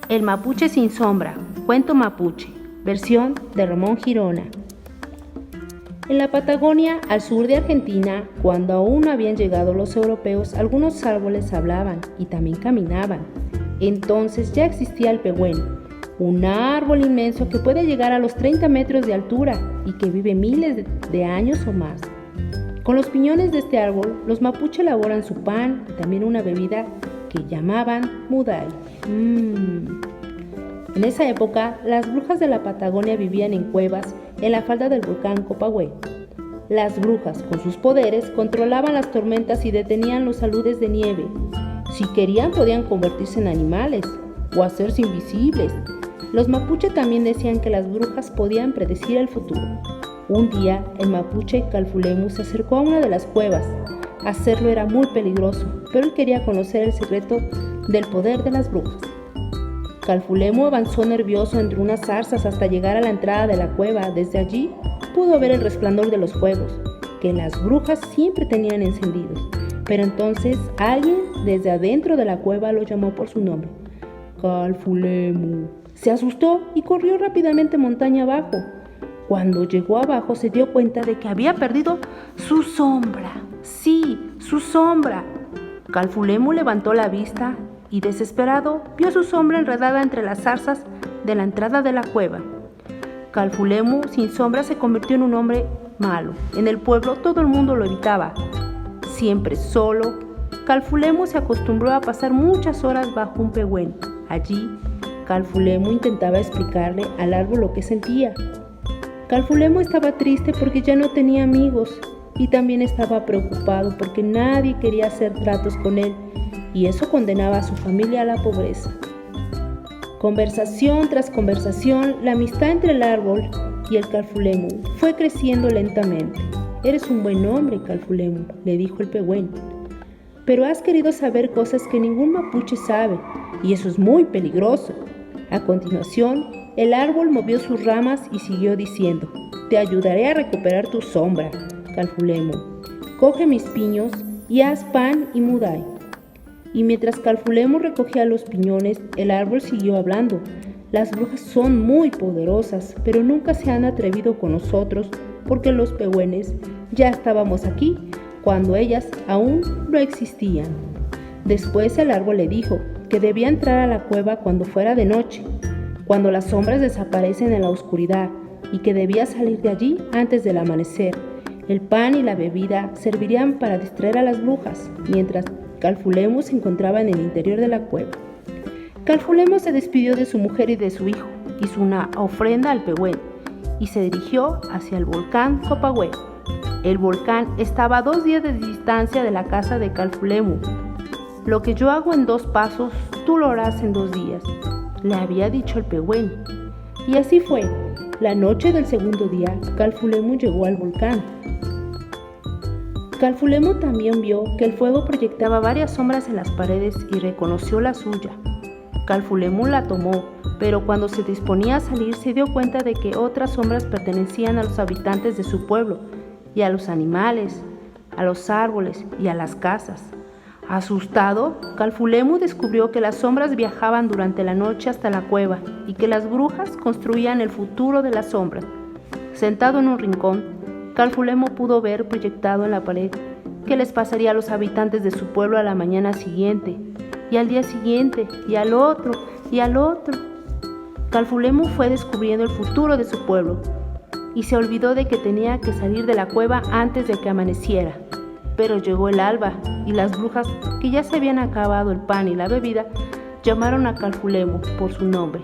El mapuche sin sombra, cuento mapuche, versión de Ramón Girona. En la Patagonia, al sur de Argentina, cuando aún no habían llegado los europeos, algunos árboles hablaban y también caminaban. Entonces ya existía el pehuen, un árbol inmenso que puede llegar a los 30 metros de altura y que vive miles de años o más. Con los piñones de este árbol, los mapuche elaboran su pan y también una bebida que llamaban mudai. En esa época, las brujas de la Patagonia vivían en cuevas en la falda del volcán Copahue. Las brujas, con sus poderes, controlaban las tormentas y detenían los aludes de nieve. Si querían, podían convertirse en animales o hacerse invisibles. Los mapuche también decían que las brujas podían predecir el futuro. Un día, el mapuche Calfulemu se acercó a una de las cuevas. Hacerlo era muy peligroso, pero él quería conocer el secreto del poder de las brujas. Calfulemu avanzó nervioso entre unas zarzas hasta llegar a la entrada de la cueva. Desde allí pudo ver el resplandor de los fuegos, que las brujas siempre tenían encendidos. Pero entonces alguien desde adentro de la cueva lo llamó por su nombre. Calfulemu. Se asustó y corrió rápidamente montaña abajo. Cuando llegó abajo se dio cuenta de que había perdido su sombra. Sí, su sombra. Calfulemu levantó la vista y desesperado vio su sombra enredada entre las zarzas de la entrada de la cueva. Calfulemu sin sombra se convirtió en un hombre malo. En el pueblo todo el mundo lo evitaba. Siempre solo, Calfulemu se acostumbró a pasar muchas horas bajo un pehuen. Allí, Calfulemu intentaba explicarle al árbol lo que sentía. Calfulemu estaba triste porque ya no tenía amigos y también estaba preocupado porque nadie quería hacer tratos con él y eso condenaba a su familia a la pobreza. Conversación tras conversación, la amistad entre el árbol y el Calfulemu fue creciendo lentamente. «Eres un buen hombre, Calfulemu», le dijo el pehuen, «pero has querido saber cosas que ningún mapuche sabe y eso es muy peligroso». A continuación, el árbol movió sus ramas y siguió diciendo: «Te ayudaré a recuperar tu sombra, Calfulemu. Coge mis piños y haz pan y mudai». Y mientras Calfulemu recogía los piñones, el árbol siguió hablando. «Las brujas son muy poderosas, pero nunca se han atrevido con nosotros porque los pehuenes ya estábamos aquí cuando ellas aún no existían». Después el árbol le dijo que debía entrar a la cueva cuando fuera de noche, cuando las sombras desaparecen en la oscuridad, y que debía salir de allí antes del amanecer. El pan y la bebida servirían para distraer a las brujas, mientras Calfulemu se encontraba en el interior de la cueva. Calfulemu se despidió de su mujer y de su hijo, hizo una ofrenda al pehuen y se dirigió hacia el volcán Copahue. El volcán estaba a 2 días de distancia de la casa de Calfulemu. «Lo que yo hago en 2 pasos, tú lo harás en 2 días», le había dicho el pehuen. Y así fue. La noche del segundo día, Calfulemu llegó al volcán. Calfulemu también vio que el fuego proyectaba varias sombras en las paredes y reconoció la suya. Calfulemu la tomó, pero cuando se disponía a salir se dio cuenta de que otras sombras pertenecían a los habitantes de su pueblo y a los animales, a los árboles y a las casas. Asustado, Calfulemu descubrió que las sombras viajaban durante la noche hasta la cueva y que las brujas construían el futuro de las sombras. Sentado en un rincón, Calfulemu pudo ver proyectado en la pared qué les pasaría a los habitantes de su pueblo a la mañana siguiente, y al día siguiente, y al otro, y al otro. Calfulemu fue descubriendo el futuro de su pueblo y se olvidó de que tenía que salir de la cueva antes de que amaneciera. Pero llegó el alba y las brujas, que ya se habían acabado el pan y la bebida, llamaron a Calfulemu por su nombre.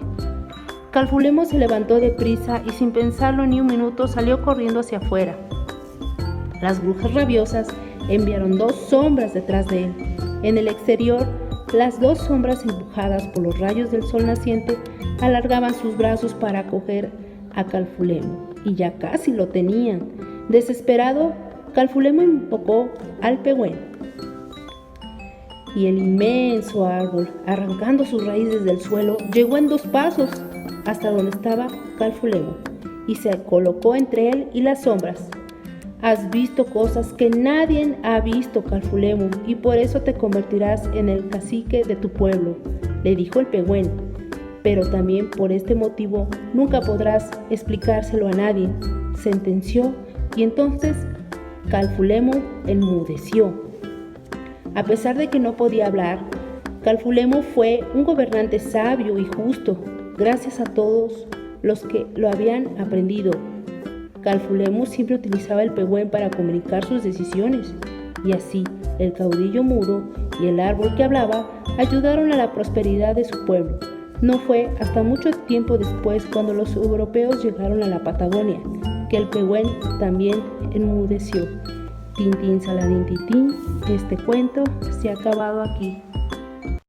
Calfulemu se levantó deprisa y sin pensarlo ni un minuto salió corriendo hacia afuera. Las brujas rabiosas enviaron 2 sombras detrás de él. En el exterior, las 2 sombras empujadas por los rayos del sol naciente alargaban sus brazos para acoger a Calfulemu y ya casi lo tenían. Desesperado, Calfulemu invocó al pehuen y el inmenso árbol, arrancando sus raíces del suelo, llegó en 2 pasos hasta donde estaba Calfulemu y se colocó entre él y las sombras. «Has visto cosas que nadie ha visto, Calfulemu, y por eso te convertirás en el cacique de tu pueblo», le dijo el pehuen. pero también por este motivo nunca podrás explicárselo a nadie, sentenció, y entonces Calfulemo enmudeció. A pesar de que no podía hablar, Calfulemo fue un gobernante sabio y justo, gracias a todos los que lo habían aprendido. Calfulemo siempre utilizaba el pehuen para comunicar sus decisiones, y así el caudillo mudo y el árbol que hablaba ayudaron a la prosperidad de su pueblo. No fue hasta mucho tiempo después, cuando los europeos llegaron a la Patagonia, que el pehuen también enmudeció. Tintín, saladín, titín, este cuento se ha acabado aquí.